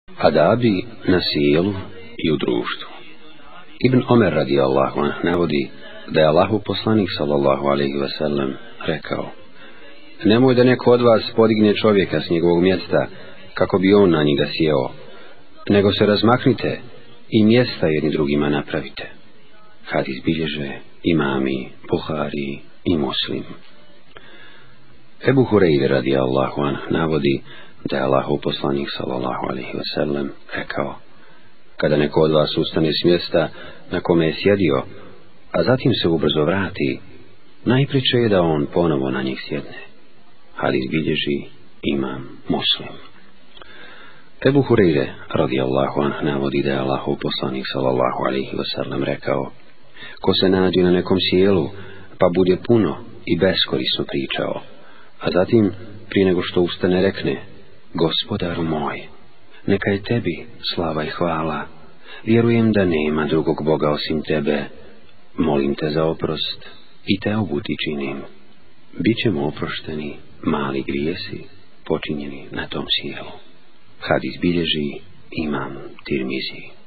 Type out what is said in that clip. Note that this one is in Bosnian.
Adabi na sjelu i u društvu. Ibn Omer radijallahu anh navodi da je Allahu poslanik sallallahu alejhi ve sellem rekao: nemoj da neko od vas podigne čovjeka s njegovog mjesta kako bi on na njega sjeo, nego se razmaknite i mjesta jedni drugima napravite. Hadis bilježe imami Buhari i Muslim. Ebu Hureyre radijallahu anh navodi da je Allahu poslanik sallallahu alejhi ve sellem rekao: kada neko od vas ustane s mjesta na kome je sjedio, a zatim se ubrzo vrati, najpriče je da on ponovo na njih sjedne. Hadis bilježi imam Muslim. Ebu Hureyre radijallahu anh navodi da je Allahu poslanik sallallahu alejhi ve sellem rekao: ko se nađe na nekom sjelu pa bude puno i beskorisno pričao, a zatim prije nego što ustane rekne: Gospodaru moj, neka je tebi slava i hvala, vjerujem da nema drugog Boga osim tebe, molim te za oprost i te obuti činim, bit ćemo oprošteni mali grijesi počinjeni na tom sjelu. Hadis bilježi imam Tirmizi.